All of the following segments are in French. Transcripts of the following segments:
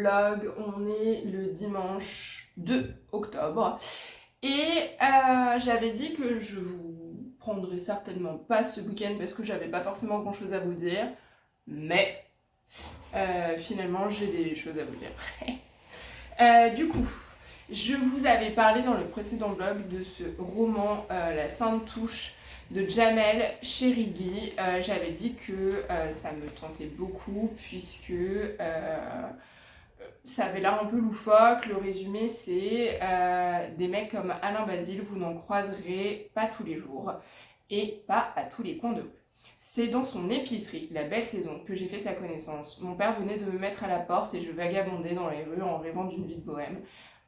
vlog, on est le dimanche 2 octobre et j'avais dit que je vous prendrais certainement pas ce week-end parce que j'avais pas forcément grand chose à vous dire, mais finalement j'ai des choses à vous dire. Du coup, je vous avais parlé dans le précédent vlog de ce roman La Sainte Touche de Jamel Cherigui. J'avais dit que ça me tentait beaucoup puisque ça avait l'air un peu loufoque. Le résumé c'est des mecs comme Alain Basile, vous n'en croiserez pas tous les jours et pas à tous les coins de rue. C'est dans son épicerie, La Belle Saison, que j'ai fait sa connaissance. Mon père venait de me mettre à la porte et je vagabondais dans les rues en rêvant d'une vie de bohème.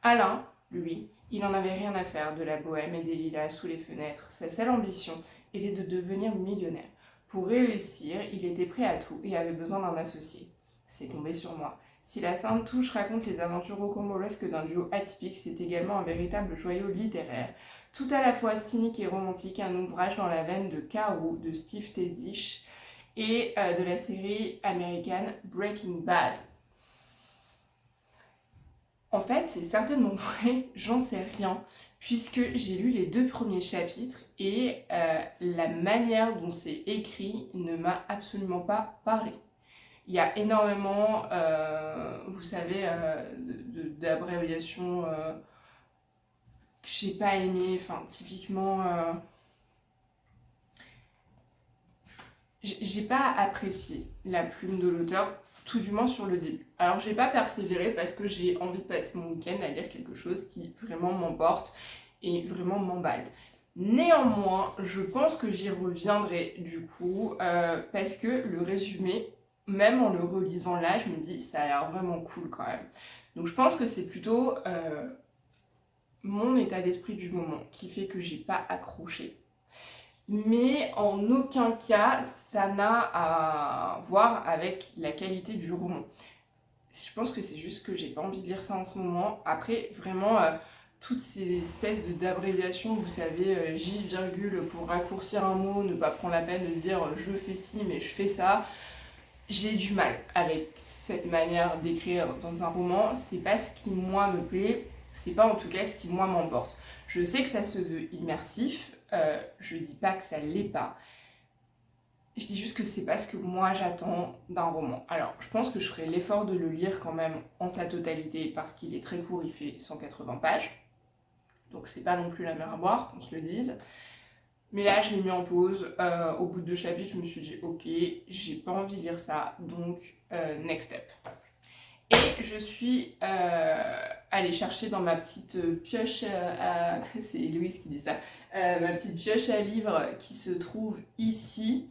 Alain, lui, il en avait rien à faire de la bohème et des lilas sous les fenêtres. Sa seule ambition était de devenir millionnaire. Pour réussir, il était prêt à tout et avait besoin d'un associé. C'est tombé sur moi. Si La Sainte Touche raconte les aventures rocambolesques d'un duo atypique, c'est également un véritable joyau littéraire. Tout à la fois cynique et romantique, un ouvrage dans la veine de Carou, de Steve Tezish et de la série américaine Breaking Bad. En fait, c'est certainement vrai, j'en sais rien, puisque j'ai lu les 2 premiers chapitres et la manière dont c'est écrit ne m'a absolument pas parlé. Il y a énormément, vous savez, d'abréviations que j'ai pas aimé. Enfin, typiquement, j'ai pas apprécié la plume de l'auteur, tout du moins sur le début. Alors j'ai pas persévéré parce que j'ai envie de passer mon week-end à lire quelque chose qui vraiment m'emporte et vraiment m'emballe. Néanmoins, je pense que j'y reviendrai du coup parce que le résumé, même en le relisant là, je me dis ça a l'air vraiment cool quand même. Donc je pense que c'est plutôt mon état d'esprit du moment qui fait que j'ai pas accroché. Mais en aucun cas, ça n'a à voir avec la qualité du roman. Je pense que c'est juste que j'ai pas envie de lire ça en ce moment. Après, vraiment, toutes ces espèces d'abréviations, vous savez, J virgule pour raccourcir un mot, ne pas prendre la peine de dire je fais ci mais je fais ça. J'ai du mal avec cette manière d'écrire dans un roman. C'est pas ce qui moi me plaît, c'est pas en tout cas ce qui moi m'emporte. Je sais que ça se veut immersif, je dis pas que ça l'est pas. Je dis juste que c'est pas ce que moi j'attends d'un roman. Alors, je pense que je ferai l'effort de le lire quand même en sa totalité parce qu'il est très court, il fait 180 pages. Donc c'est pas non plus la mer à boire, qu'on se le dise. Mais là, je l'ai mis en pause. Au bout de 2 chapitres, je me suis dit, ok, j'ai pas envie de lire ça, donc next step. Et je suis allée chercher dans ma petite pioche c'est Louise qui dit ça, ma petite pioche à livres qui se trouve ici.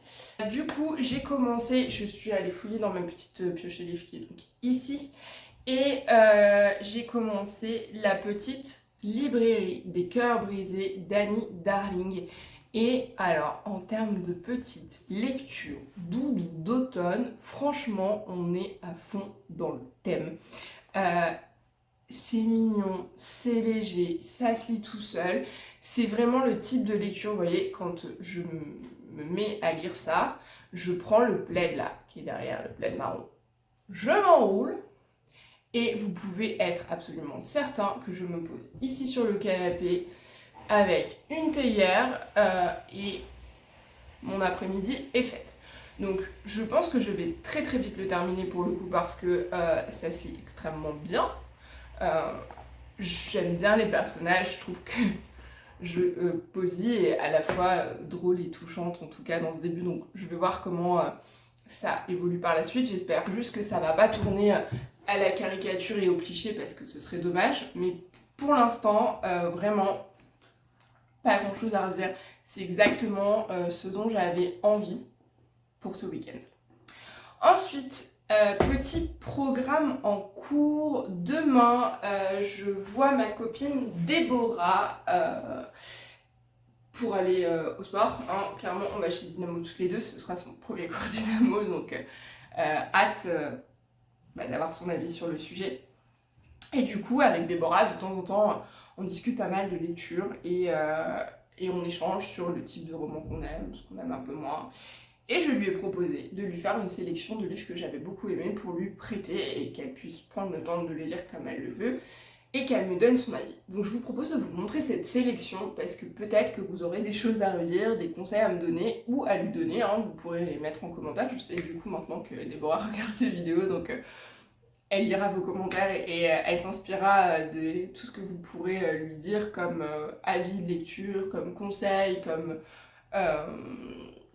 Du coup, j'ai commencé, je suis allée fouiller dans ma petite pioche à livres qui est donc ici. Et j'ai commencé La Petite Librairie des Cœurs Brisés d'Annie Darling. Et alors, en termes de petite lecture doudou d'automne, franchement, on est à fond dans le thème. C'est mignon, c'est léger, ça se lit tout seul. C'est vraiment le type de lecture, vous voyez, quand je me mets à lire ça, je prends le plaid là, qui est derrière, le plaid marron. Je m'enroule. Et vous pouvez être absolument certain que je me pose ici sur le canapé avec une théière et mon après-midi est faite. Donc je pense que je vais très très vite le terminer pour le coup parce que ça se lit extrêmement bien. J'aime bien les personnages, je trouve que Posy est à la fois drôle et touchante en tout cas dans ce début. Donc je vais voir comment ça évolue par la suite. J'espère juste que ça va pas tourner à la caricature et au cliché parce que ce serait dommage. Mais pour l'instant, vraiment, pas grand chose à redire. C'est exactement ce dont j'avais envie pour ce week-end. Ensuite, petit programme en cours. Demain, je vois ma copine Déborah pour aller au sport. Hein. Clairement, on va chez Dynamo toutes les deux. Ce sera son premier cours Dynamo, donc hâte d'avoir son avis sur le sujet. Et du coup, avec Déborah, de temps en temps, on discute pas mal de lecture et on échange sur le type de roman qu'on aime, ce qu'on aime un peu moins. Et je lui ai proposé de lui faire une sélection de livres que j'avais beaucoup aimés pour lui prêter et qu'elle puisse prendre le temps de les lire comme elle le veut et qu'elle me donne son avis. Donc je vous propose de vous montrer cette sélection parce que peut-être que vous aurez des choses à redire, des conseils à me donner ou à lui donner, hein. Vous pourrez les mettre en commentaire. Je sais du coup maintenant que Déborah regarde ces vidéos, donc elle lira vos commentaires et elle s'inspirera de tout ce que vous pourrez lui dire comme avis de lecture, comme conseil, comme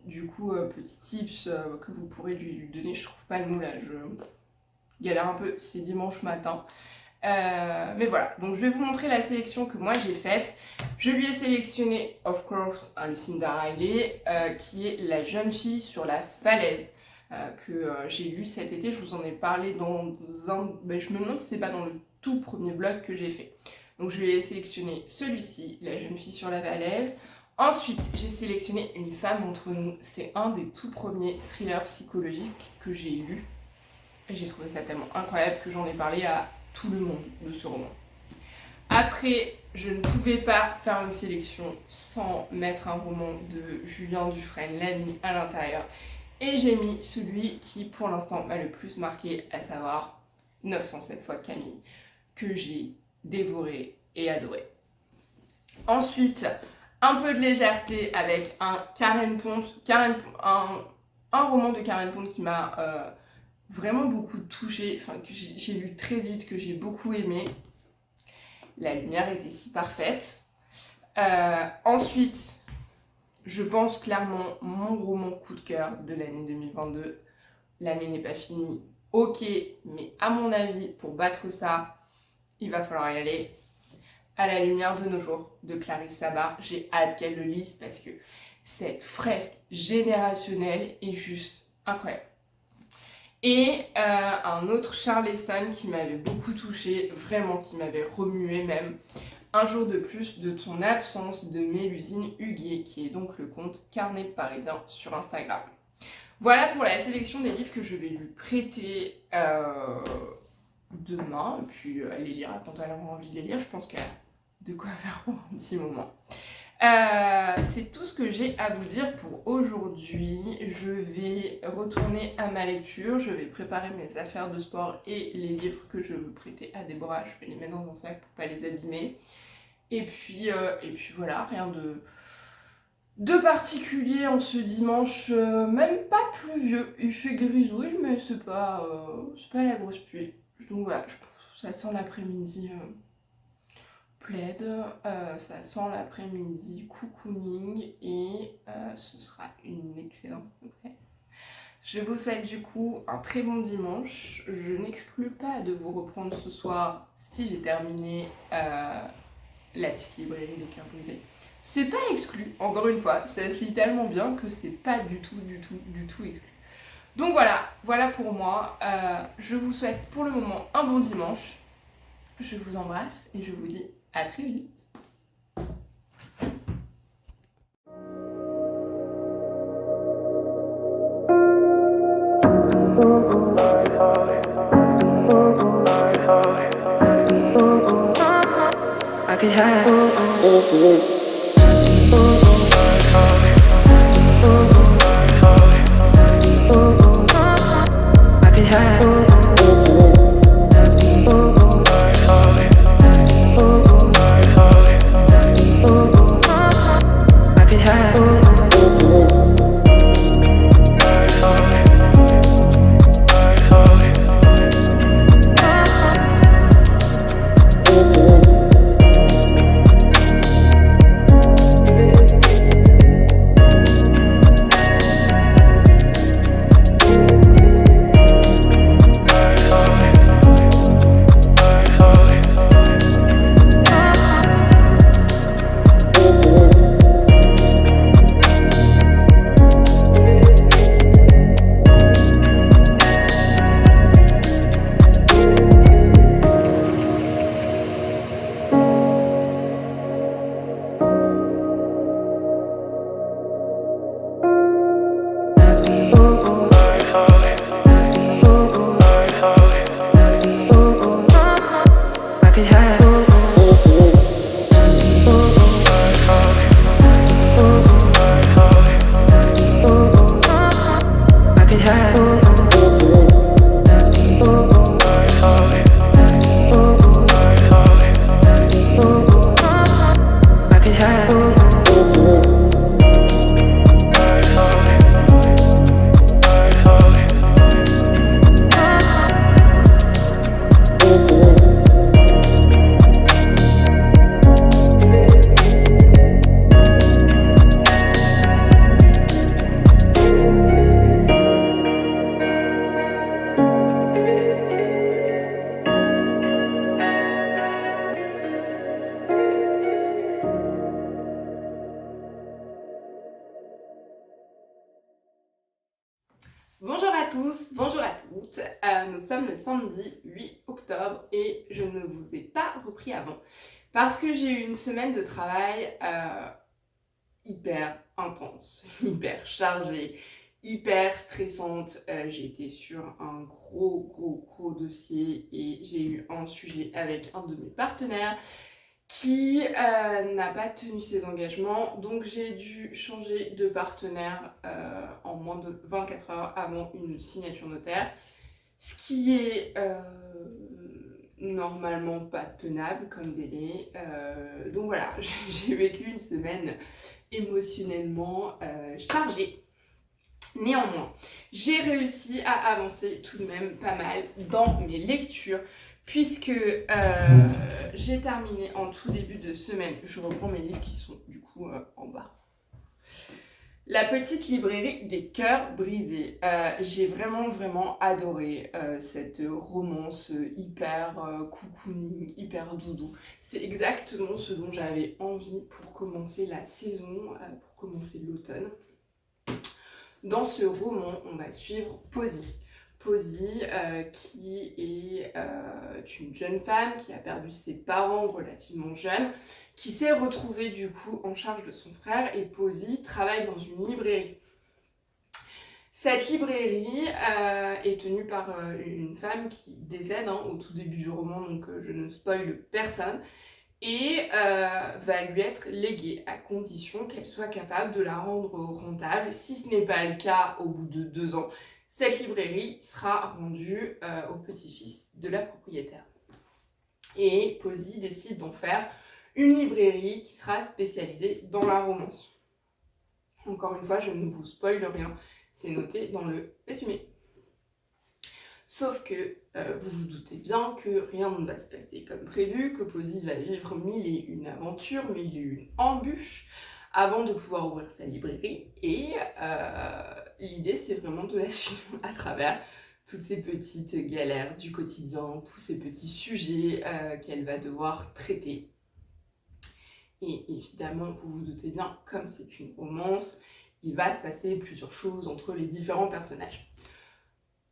du coup petits tips que vous pourrez lui donner. Je trouve pas le mot là, je galère un peu, c'est dimanche matin. Mais voilà, donc je vais vous montrer la sélection que moi j'ai faite. Je lui ai sélectionné, of course, un Lucinda Riley, qui est La jeune fille sur la falaise, que j'ai lu cet été. Je vous en ai parlé dans un... je me demande si c'est pas dans le tout premier blog que j'ai fait. Donc je lui ai sélectionné celui-ci, La jeune fille sur la falaise. Ensuite, j'ai sélectionné Une femme entre nous. C'est un des tout premiers thrillers psychologiques que j'ai lu. Et j'ai trouvé ça tellement incroyable que j'en ai parlé à tout le monde de ce roman. Après, je ne pouvais pas faire une sélection sans mettre un roman de Julien Dufresne, La nuit à l'intérieur. Et j'ai mis celui qui, pour l'instant, m'a le plus marqué, à savoir 907 fois Camille, que j'ai dévoré et adoré. Ensuite, un peu de légèreté avec un Karen Pont, un roman de Karen Pont qui m'a vraiment beaucoup touchée, enfin que j'ai lu très vite, que j'ai beaucoup aimé. La lumière était si parfaite. Ensuite, je pense clairement mon roman coup de cœur de l'année 2022. L'année n'est pas finie, ok, mais à mon avis, pour battre ça, il va falloir y aller. À la lumière de nos jours, de Clarisse Sabat. J'ai hâte qu'elle le lise parce que cette fresque générationnelle est juste incroyable. Et un autre Charleston qui m'avait beaucoup touchée, vraiment qui m'avait remué même, Un jour de plus de ton absence, de Mélusine Huguet, qui est donc le compte Carnet parisien sur Instagram. Voilà pour la sélection des livres que je vais lui prêter demain, et puis elle les lira quand elle aura envie de les lire. Je pense qu'elle a de quoi faire pour un petit moment. C'est tout ce que j'ai à vous dire pour aujourd'hui. Je vais retourner à ma lecture, je vais préparer mes affaires de sport et les livres que je veux prêter à Déborah. Je vais les mettre dans un sac pour pas les abîmer. Et puis voilà, rien de particulier en ce dimanche, même pas pluvieux. Il fait grisouille, mais c'est pas la grosse pluie. Donc voilà, ça sent l'après-midi. Plaid, ça sent l'après-midi cocooning et ce sera une excellente nouvelle. Je vous souhaite du coup un très bon dimanche. Je n'exclus pas de vous reprendre ce soir si j'ai terminé la petite librairie des cœurs brisés. C'est pas exclu, encore une fois, ça se lit tellement bien que c'est pas du tout exclu. Donc voilà pour moi. Je vous souhaite pour le moment un bon dimanche. Je vous embrasse et je vous dis à très vite. I could have à tous, bonjour à toutes. Nous sommes le samedi 8 octobre et je ne vous ai pas repris avant parce que j'ai eu une semaine de travail hyper intense, hyper chargée, hyper stressante. J'ai été sur un gros dossier et j'ai eu un sujet avec un de mes partenaires qui n'a pas tenu ses engagements, donc j'ai dû changer de partenaire en moins de 24 heures avant une signature notaire, ce qui est normalement pas tenable comme délai. Donc voilà, j'ai vécu une semaine émotionnellement chargée. Néanmoins, j'ai réussi à avancer tout de même pas mal dans mes lectures, puisque j'ai terminé en tout début de semaine, je reprends mes livres qui sont du coup en bas. La petite librairie des cœurs brisés. J'ai vraiment adoré cette romance hyper cocooning, hyper doudou. C'est exactement ce dont j'avais envie pour commencer la saison, pour commencer l'automne. Dans ce roman, on va suivre Posy. Posy, qui est une jeune femme qui a perdu ses parents relativement jeunes, qui s'est retrouvée du coup en charge de son frère, et Posy travaille dans une librairie. Cette librairie est tenue par une femme qui décède au tout début du roman, donc je ne spoile personne, et va lui être léguée à condition qu'elle soit capable de la rendre rentable. Si ce n'est pas le cas, au bout de 2 ans, cette librairie sera rendue au petit-fils de la propriétaire. Et Posy décide d'en faire une librairie qui sera spécialisée dans la romance. Encore une fois, je ne vous spoile rien, c'est noté dans le résumé. Sauf que vous vous doutez bien que rien ne va se passer comme prévu, que Posy va vivre 1001 aventures, 1001 embûches avant de pouvoir ouvrir sa librairie. Et l'idée, c'est vraiment de la suivre à travers toutes ces petites galères du quotidien, tous ces petits sujets qu'elle va devoir traiter. Et évidemment, vous vous doutez bien, comme c'est une romance, il va se passer plusieurs choses entre les différents personnages.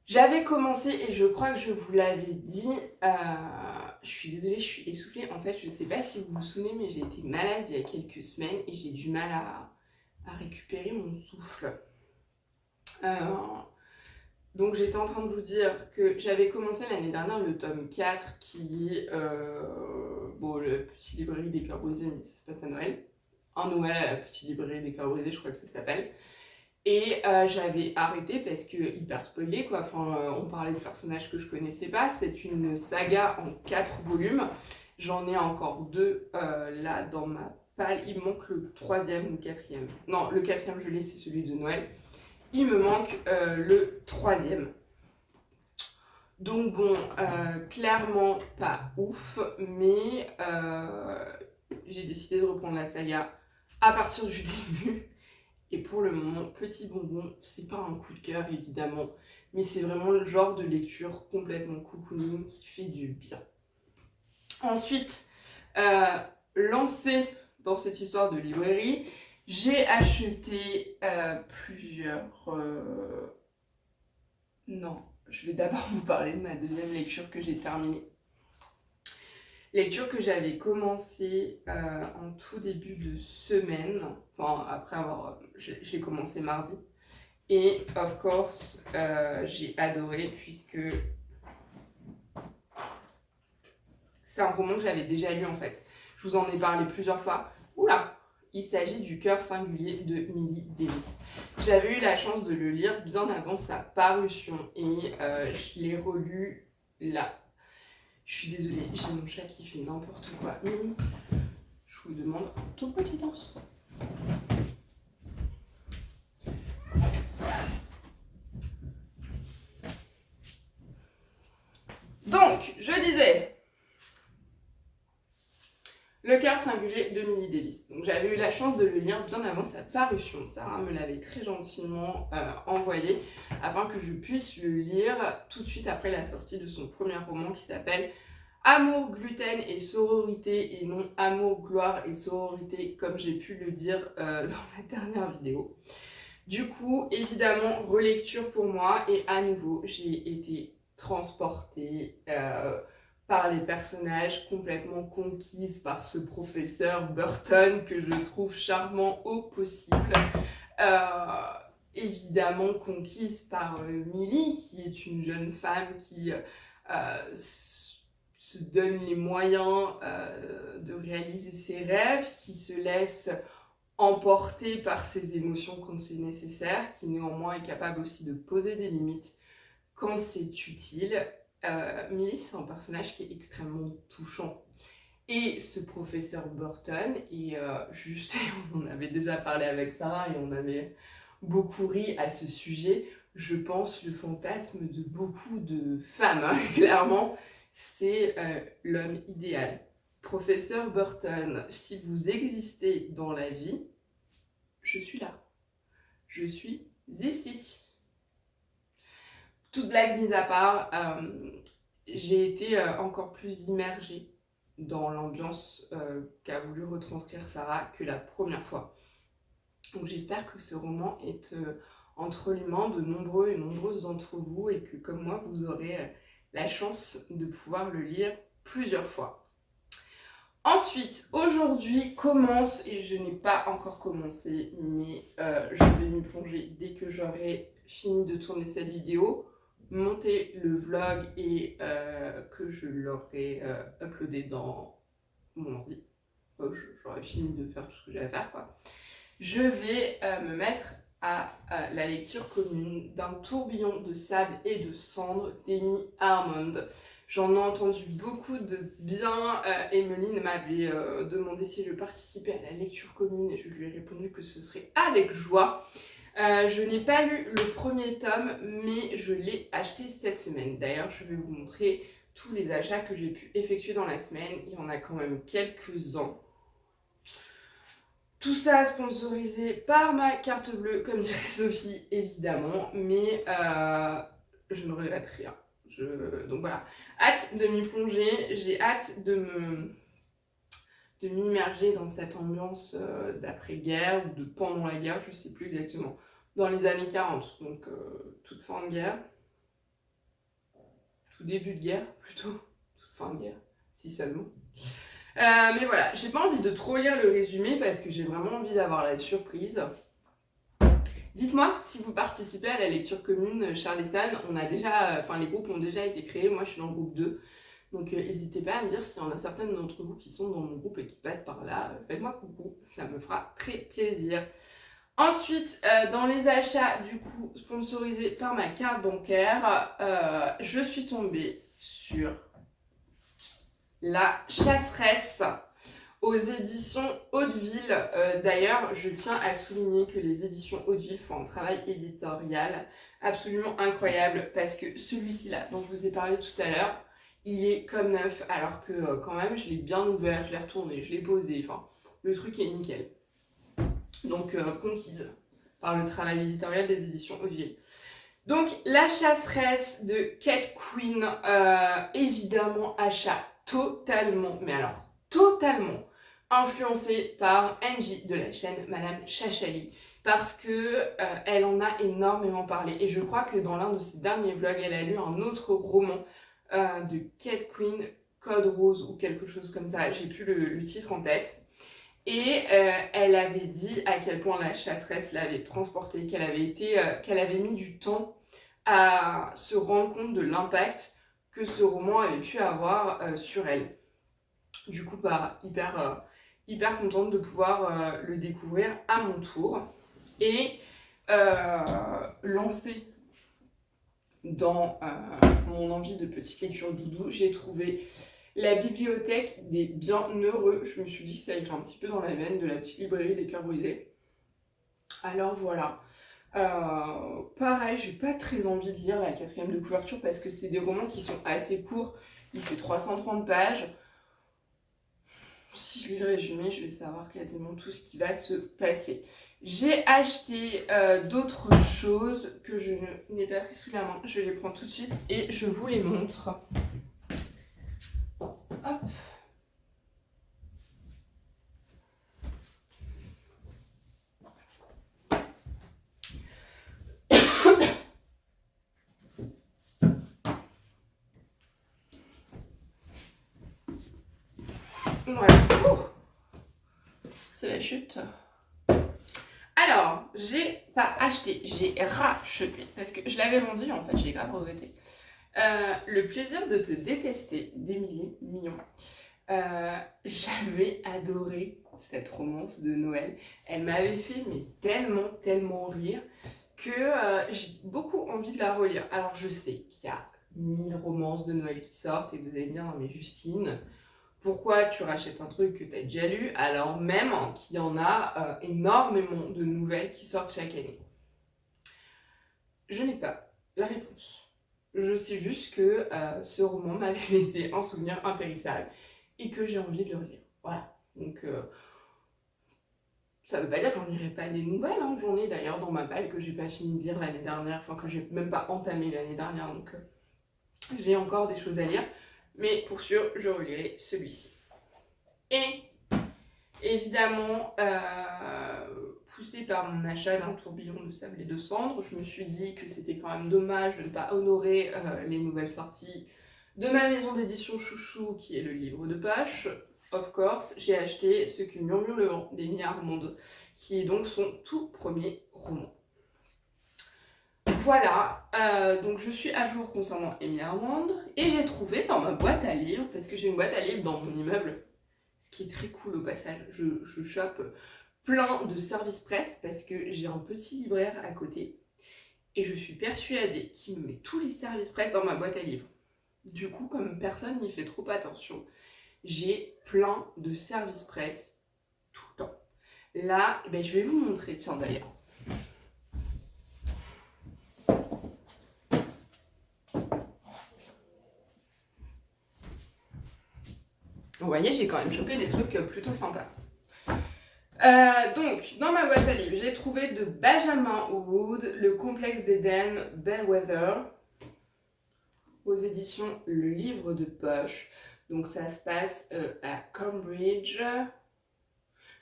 J'avais commencé, et je crois que je vous l'avais dit, je suis désolée, je suis essoufflée. En fait, je ne sais pas si vous vous souvenez, mais j'ai été malade il y a quelques semaines et j'ai du mal à récupérer mon souffle. Donc j'étais en train de vous dire que j'avais commencé l'année dernière le tome 4 qui est le Petit Librairie des Cœurs Brisés, mais ça se passe à Noël. Un Noël à la Petite Librairie des Cœurs Brisés, je crois que ça s'appelle. Et j'avais arrêté parce que hyper spoilé quoi, on parlait de personnages que je connaissais pas. C'est une saga en 4 volumes. J'en ai encore 2 là dans ma palle. Il me manque le 3e ou le 4e. Non, le 4e je l'ai, c'est celui de Noël. Il me manque le 3e. Donc bon, clairement pas ouf, mais j'ai décidé de reprendre la saga à partir du début. Et pour le moment, petit bonbon, c'est pas un coup de cœur évidemment, mais c'est vraiment le genre de lecture complètement cocooning qui fait du bien. Ensuite, lancée dans cette histoire de librairie, j'ai acheté plusieurs... Non, je vais d'abord vous parler de ma deuxième lecture que j'ai terminée. Lecture que j'avais commencé en tout début de semaine, après avoir... Je l'ai commencé mardi. Et of course, j'ai adoré puisque c'est un roman que j'avais déjà lu en fait. Je vous en ai parlé plusieurs fois. Oula! Il s'agit du Cœur singulier de Millie Davis. J'avais eu la chance de le lire bien avant sa parution et je l'ai relu là. Je suis désolée, j'ai mon chat qui fait n'importe quoi. Mimi, je vous demande un tout petit instant. Donc, je disais, Le Cœur singulier de Millie Davis. Donc, j'avais eu la chance de le lire bien avant sa parution. Sarah me l'avait très gentiment envoyé afin que je puisse le lire tout de suite après la sortie de son premier roman qui s'appelle Amour, gluten et sororité, et non Amour, gloire et sororité comme j'ai pu le dire dans la dernière vidéo. Du coup, évidemment, relecture pour moi et à nouveau, j'ai été transportée par les personnages, complètement conquise par ce professeur Burton que je trouve charmant au possible. Euh, Évidemment conquise par Millie, qui est une jeune femme qui se donne les moyens de réaliser ses rêves, qui se laisse emporter par ses émotions quand c'est nécessaire, qui néanmoins est capable aussi de poser des limites quand c'est utile. Millie, c'est un personnage qui est extrêmement touchant. Et ce professeur Burton, et juste, on en avait déjà parlé avec Sarah et on avait beaucoup ri à ce sujet, je pense le fantasme de beaucoup de femmes, hein, clairement, c'est l'homme idéal. Professeur Burton, si vous existez dans la vie, je suis là. Je suis ici. Toute blague mise à part, j'ai été encore plus immergée dans l'ambiance qu'a voulu retranscrire Sarah que la première fois. Donc j'espère que ce roman est entre les mains de nombreux et nombreuses d'entre vous et que comme moi vous aurez la chance de pouvoir le lire plusieurs fois. Ensuite, aujourd'hui commence, et je n'ai pas encore commencé, mais je vais m'y plonger dès que j'aurai fini de tourner cette vidéo, monter le vlog et que je l'aurai uploadé dans mon ordi. J'aurai fini de faire tout ce que j'ai à faire, quoi. Je vais me mettre à la lecture commune d'un tourbillon de sable et de cendres d'Amy Armand. J'en ai entendu beaucoup de bien. Emeline m'avait demandé si je participais à la lecture commune et je lui ai répondu que ce serait avec joie. Je n'ai pas lu le premier tome, mais je l'ai acheté cette semaine. D'ailleurs, je vais vous montrer tous les achats que j'ai pu effectuer dans la semaine. Il y en a quand même quelques-uns. Tout ça sponsorisé par ma carte bleue, comme dirait Sophie, évidemment, mais je ne regrette rien. Donc voilà, hâte de m'y plonger, j'ai hâte de m'immerger dans cette ambiance d'après-guerre ou de pendant la guerre, je ne sais plus exactement, dans les années 40, donc toute fin de guerre, tout début de guerre plutôt, toute fin de guerre, si seulement. Mais voilà, j'ai pas envie de trop lire le résumé parce que j'ai vraiment envie d'avoir la surprise. Dites-moi si vous participez à la lecture commune Charleston. Les groupes ont déjà été créés. Moi, je suis dans le groupe 2. Donc, n'hésitez pas à me dire s'il y en a certaines d'entre vous qui sont dans mon groupe et qui passent par là. Faites-moi coucou, ça me fera très plaisir. Ensuite, dans les achats, du coup, sponsorisés par ma carte bancaire, je suis tombée sur La Chasseresse aux éditions Hauteville. D'ailleurs, je tiens à souligner que les éditions Hauteville font un travail éditorial absolument incroyable parce que celui-ci là, dont je vous ai parlé tout à l'heure, il est comme neuf alors que quand même je l'ai bien ouvert, je l'ai retourné, je l'ai posé, enfin le truc est nickel. Donc conquise par le travail éditorial des éditions Hauteville. Donc La Chasseresse de Kate Quinn, évidemment achat totalement, mais alors totalement influencée par Angie de la chaîne Madame Chachali parce que elle en a énormément parlé et je crois que dans l'un de ses derniers vlogs elle a lu un autre roman de Kate Quinn, Code Rose ou quelque chose comme ça, j'ai plus le titre en tête. Et elle avait dit à quel point La Chasseresse l'avait transportée, qu'elle avait mis du temps à se rendre compte de l'impact que ce roman avait pu avoir sur elle. Du coup, hyper contente de pouvoir le découvrir à mon tour et lancée dans mon envie de petite lecture doudou, j'ai trouvé La bibliothèque des bienheureux. Je me suis dit que ça irait un petit peu dans la veine de la petite librairie des cœurs brisés. Alors voilà. Pareil, j'ai pas très envie de lire la 4e de couverture parce que c'est des romans qui sont assez courts. Il fait 330 pages. Si je lis le résumé, je vais savoir quasiment tout ce qui va se passer. J'ai acheté d'autres choses que je n'ai pas pris sous la main. Je les prends tout de suite et je vous les montre. Hop. Voilà. C'est la chute. Alors, j'ai pas acheté, j'ai racheté, parce que je l'avais vendu en fait, j'ai grave regretté. Le plaisir de te détester d'Émilie Millon. J'avais adoré cette romance de Noël. Elle m'avait fait mais tellement rire que j'ai beaucoup envie de la relire. Alors je sais qu'il y a 1000 romances de Noël qui sortent et que vous allez me dire, mais Justine, pourquoi tu rachètes un truc que tu as déjà lu alors même qu'il y en a énormément de nouvelles qui sortent chaque année? Je n'ai pas la réponse. Je sais juste que ce roman m'avait laissé un souvenir impérissable et que j'ai envie de le relire. Voilà. Donc ça veut pas dire que j'en lirai pas des nouvelles. Hein. J'en ai d'ailleurs dans ma palle que j'ai pas fini de lire l'année dernière, enfin que j'ai même pas entamé l'année dernière. Donc j'ai encore des choses à lire. Mais pour sûr, je relirai celui-ci. Et évidemment, poussée par mon achat d'un tourbillon de sable et de cendres, je me suis dit que c'était quand même dommage de ne pas honorer les nouvelles sorties de ma maison d'édition chouchou, qui est le livre de poche. Of course, j'ai acheté Ce que murmure le vent d'Émilie Armande, qui est donc son tout premier roman. Voilà, donc je suis à jour concernant Émilie Armande, et j'ai trouvé dans ma boîte à livres, parce que j'ai une boîte à livres dans mon immeuble, ce qui est très cool au passage, je chope plein de services presse parce que j'ai un petit libraire à côté et je suis persuadée qu'il me met tous les services presse dans ma boîte à livres. Du coup, comme personne n'y fait trop attention, j'ai plein de services presse tout le temps. Là, je vais vous montrer, tiens d'ailleurs. Vous voyez, j'ai quand même chopé des trucs plutôt sympas. Donc, dans ma boîte à livres, j'ai trouvé de Benjamin Wood, Le complexe d'Éden, Bellwether, aux éditions Le Livre de Poche. Donc ça se passe à Cambridge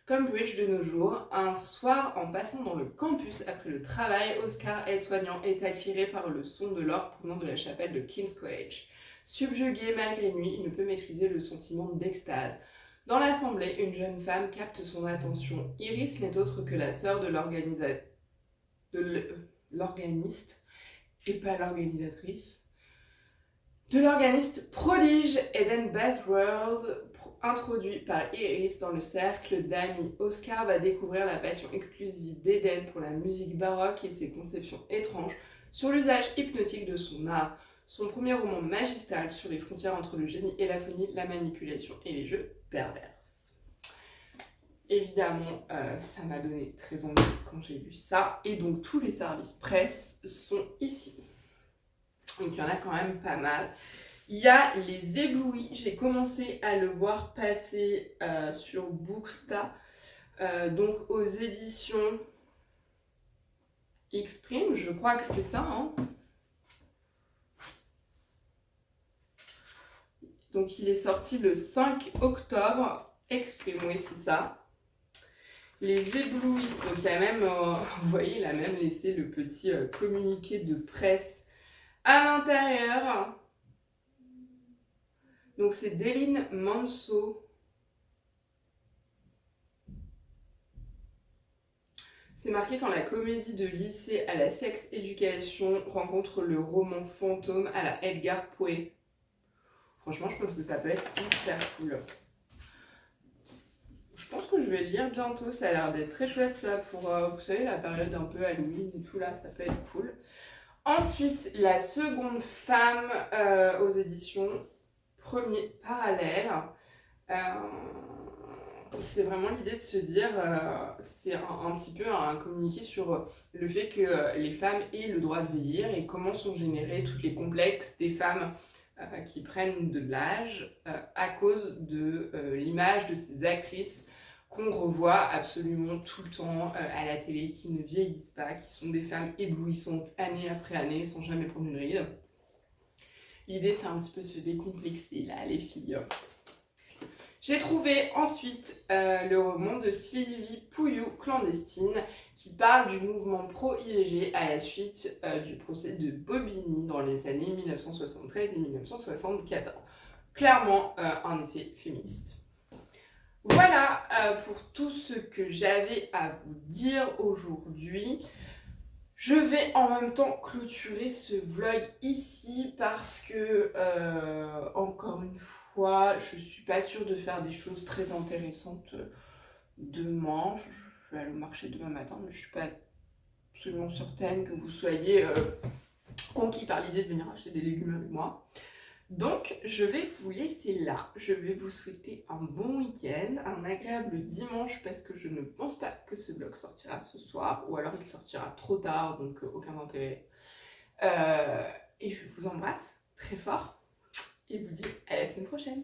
de nos jours. Un soir, en passant dans le campus après le travail, Oscar, aide-soignant, est attiré par le son de l'orgue provenant de la chapelle de King's College. Subjugué malgré lui, il ne peut maîtriser le sentiment d'extase. Dans l'assemblée, une jeune femme capte son attention. Iris n'est autre que la sœur de l'organiste, et pas l'organisatrice, de l'organiste prodige Eden Bathworld. Introduit par Iris dans le cercle d'amis, Oscar va découvrir la passion exclusive d'Eden pour la musique baroque et ses conceptions étranges sur l'usage hypnotique de son art. Son premier roman magistral sur les frontières entre le génie et la folie, la manipulation et les jeux perverses. Évidemment, ça m'a donné très envie quand j'ai lu ça. Et donc tous les services presse sont ici. Donc il y en a quand même pas mal. Il y a Les Éblouis. J'ai commencé à le voir passer sur Booksta. Donc aux éditions Xprime, je crois que c'est ça. Hein. Donc il est sorti le 5 octobre. Xprime, oui c'est ça. Les Éblouis. Donc il y a même, vous voyez, il a même laissé le petit communiqué de presse à l'intérieur. Donc c'est Deline Manso. C'est marqué quand la comédie de lycée à la sex-éducation rencontre le roman fantôme à la Edgar Poe. Franchement, je pense que ça peut être hyper cool. Je pense que je vais le lire bientôt, ça a l'air d'être très chouette ça pour, vous savez, la période un peu Halloween et tout là, ça peut être cool. Ensuite, La seconde femme aux éditions Premier Parallèle. C'est vraiment l'idée de se dire, c'est un petit peu un communiqué sur le fait que les femmes aient le droit de vieillir et comment sont générés tous les complexes des femmes qui prennent de l'âge à cause de l'image de ces actrices qu'on revoit absolument tout le temps à la télé, qui ne vieillissent pas, qui sont des femmes éblouissantes année après année sans jamais prendre une ride. L'idée, c'est un petit peu de se décomplexer là, les filles. J'ai trouvé ensuite le roman de Sylvie Pouillou, Clandestine, qui parle du mouvement pro-IVG à la suite du procès de Bobigny dans les années 1973 et 1974. Clairement un essai féministe. Voilà pour tout ce que j'avais à vous dire aujourd'hui. Je vais en même temps clôturer ce vlog ici parce que, encore une fois, je suis pas sûre de faire des choses très intéressantes demain. Je vais aller au marché demain matin, mais je suis pas absolument certaine que vous soyez conquis par l'idée de venir acheter des légumes avec moi. Donc, je vais vous laisser là. Je vais vous souhaiter un bon week-end, un agréable dimanche parce que je ne pense pas que ce vlog sortira ce soir ou alors il sortira trop tard, donc aucun intérêt. Et je vous embrasse très fort et vous dis à la semaine prochaine.